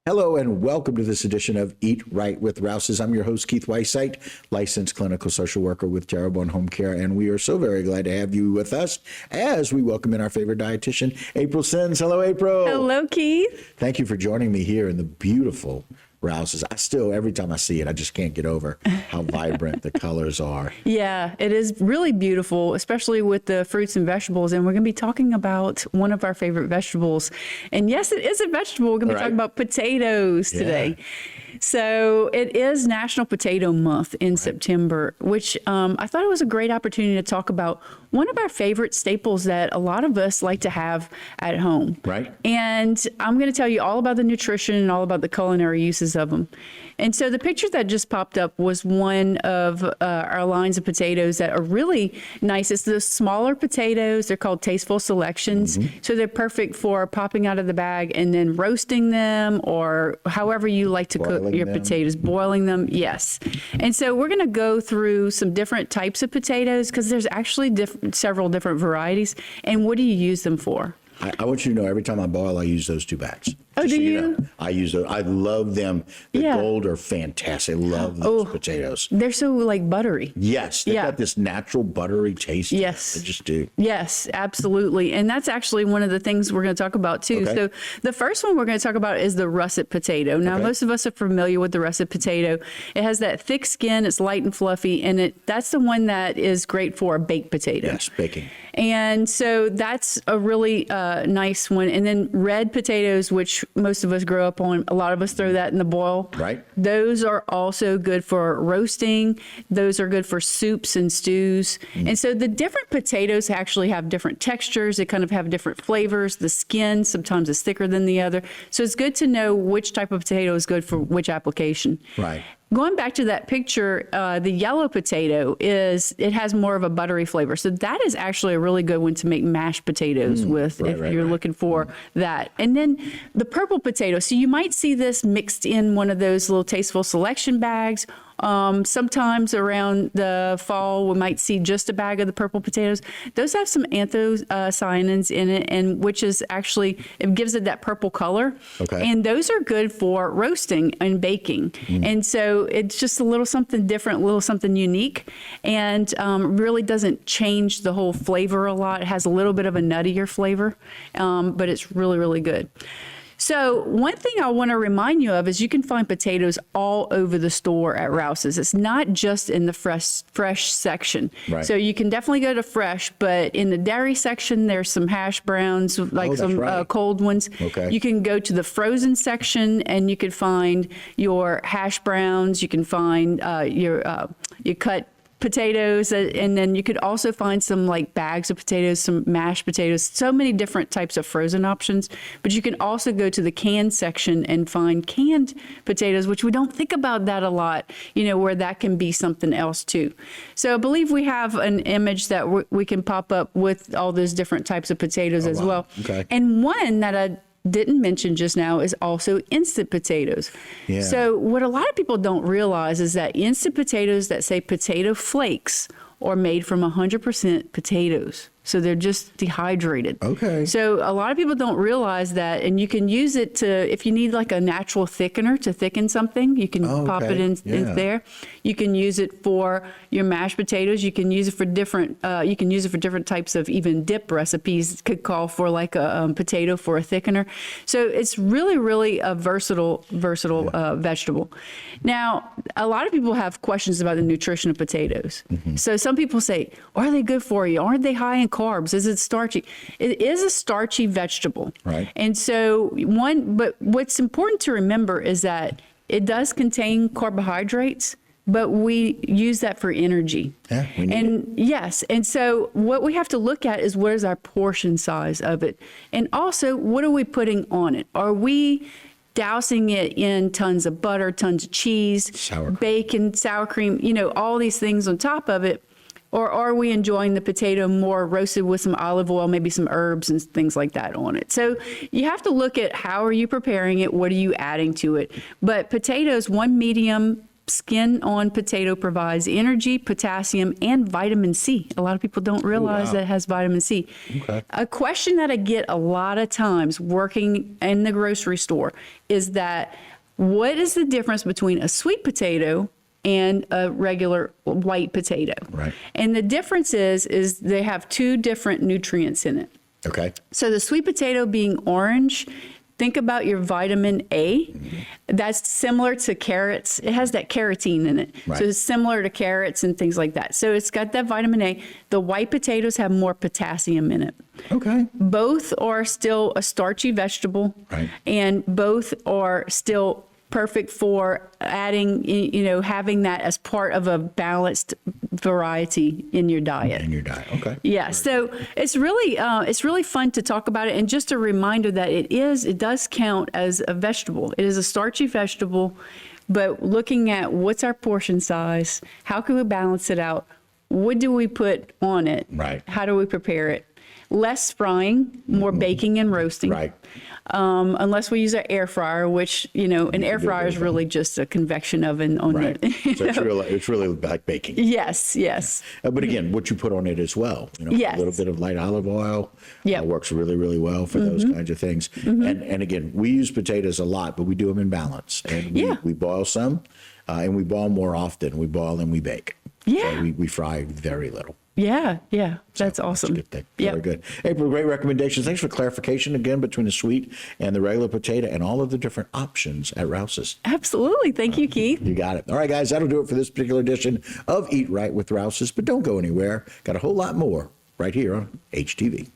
Hello and welcome to this edition of Eat Right with Rouses. I'm your host, Keith Weissite, licensed clinical social worker with Terrebonne Home Care, and we are so very glad to have you with us as we welcome in our favorite dietitian, April Sins. Hello, April. Hello, Keith. Thank you for joining me here in the beautiful Rouses. I still, every time I see it, I just can't get over how vibrant the colors are. Yeah, it is really beautiful, especially with the fruits and vegetables. And we're going to be talking about one of our favorite vegetables. And yes, it is a vegetable. We're going to be talking about potatoes today. So it is National Potato Month in September, which I thought it was a great opportunity to talk about one of our favorite staples that a lot of us like to have at home. Right. And I'm going to tell you all about the nutrition and all about the culinary uses of them. And so the picture that just popped up was one of our lines of potatoes that are really nice. It's the smaller potatoes. They're called Tasteful Selections. So they're perfect for popping out of the bag and then roasting them, or however you like to cook your potatoes, boiling them. Yes. And so we're going to go through some different types of potatoes because there's actually several different varieties. And what do you use them for? I want you to know every time I boil, I use those two bags. Oh, do so you? Know, I use those. I love them. The gold are fantastic. I love those potatoes. They're so like buttery. Yes. They've got this natural buttery taste. Yes. They just do. Yes, absolutely. And that's actually one of the things we're going to talk about too. So the first one we're going to talk about is the russet potato. Now, most of us are familiar with the russet potato. It has that thick skin. It's light and fluffy. And that's the one that is great for a baked potato. Yes, baking. And so that's a really nice one. And then red potatoes, which most of us grow up on, a lot of us throw that in the boil. Right. Those are also good for roasting. Those are good for soups and stews. And so the different potatoes actually have different textures. They kind of have different flavors. The skin sometimes is thicker than the other. So it's good to know which type of potato is good for which application. Right. Going back to that picture, the yellow potato it has more of a buttery flavor. So that is actually a really good one to make mashed potatoes with if you're looking for that. And then the purple potato. So you might see this mixed in one of those little Tasteful Selection bags. Sometimes around the fall, we might see just a bag of the purple potatoes. Those have some anthocyanins in it, and which is actually, it gives it that purple color. Okay. And those are good for roasting and baking. And so it's just a little something different, a little something unique, and really doesn't change the whole flavor a lot. It has a little bit of a nuttier flavor, but it's really, really good. So one thing I want to remind you of is you can find potatoes all over the store at Rouses. It's not just in the fresh section. Right. So you can definitely go to fresh, but in the dairy section, there's some hash browns, like cold ones. Okay. You can go to the frozen section and you can find your hash browns. You can find your cut potatoes, and then you could also find some like bags of potatoes, some mashed potatoes, so many different types of frozen options. But you can also go to the canned section and find canned potatoes, which we don't think about that a lot, where that can be something else too. So I believe we have an image that we can pop up with all those different types of potatoes as well. Okay. And one that I didn't mention just now is also instant potatoes. Yeah. So what a lot of people don't realize is that instant potatoes that say potato flakes are made from 100% potatoes. So they're just dehydrated. Okay. So a lot of people don't realize that, and you can use it to, if you need like a natural thickener to thicken something, you can pop it in there. You can use it for your mashed potatoes. You can use it for different. You can use it for different types of even dip recipes. Could call for like a potato for a thickener. So it's really, really a versatile vegetable. Now, a lot of people have questions about the nutrition of potatoes. So some people say, are they good for you? Aren't they high in carbs? Is it starchy? It is a starchy vegetable. Right. And so but what's important to remember is that it does contain carbohydrates, but we use that for energy. Yeah, we need it. Yes. And so what we have to look at is what is our portion size of it? And also, what are we putting on it? Are we dousing it in tons of butter, tons of cheese, bacon, sour cream, all these things on top of it? Or are we enjoying the potato more roasted with some olive oil, maybe some herbs and things like that on it? So you have to look at how are you preparing it? What are you adding to it? But potatoes, one medium skin on potato provides energy, potassium, and vitamin C. A lot of people don't realize that it has vitamin C. Okay. A question that I get a lot of times working in the grocery store is that what is the difference between a sweet potato and a regular white potato? Right. And the difference is they have two different nutrients in it. Okay. So the sweet potato being orange, think about your vitamin A. That's similar to carrots. It has that carotene in it. Right. So it's similar to carrots and things like that. So it's got that vitamin A. The white potatoes have more potassium in it. Okay. Both are still a starchy vegetable. Right. And both are still perfect for adding, having that as part of a balanced variety in your diet. In your diet. Okay. Yeah, so it's really fun to talk about it, and just a reminder that it does count as a vegetable. It is a starchy vegetable, but looking at what's our portion size, how can we balance it out, what do we put on it, Right. how do we prepare it? Less frying, more baking and roasting. Right. Unless we use our air fryer, which, an air fryer is really just a convection oven on Right. it. So it's really like baking. Yes, yes. But again, what you put on it as well. Yes. A little bit of light olive oil Yep. works really, really well for those kinds of things. And again, we use potatoes a lot, but we do them in balance. And we boil some, and we boil more often. We boil and we bake. Yeah. So we fry very little. Yeah, that's awesome. That's a good thing. Very good. April, great recommendations. Thanks for clarification again between the sweet and the regular potato and all of the different options at Rouses. Absolutely. Thank you, Keith. You got it. All right, guys, that'll do it for this particular edition of Eat Right with Rouses. But don't go anywhere. Got a whole lot more right here on HTV.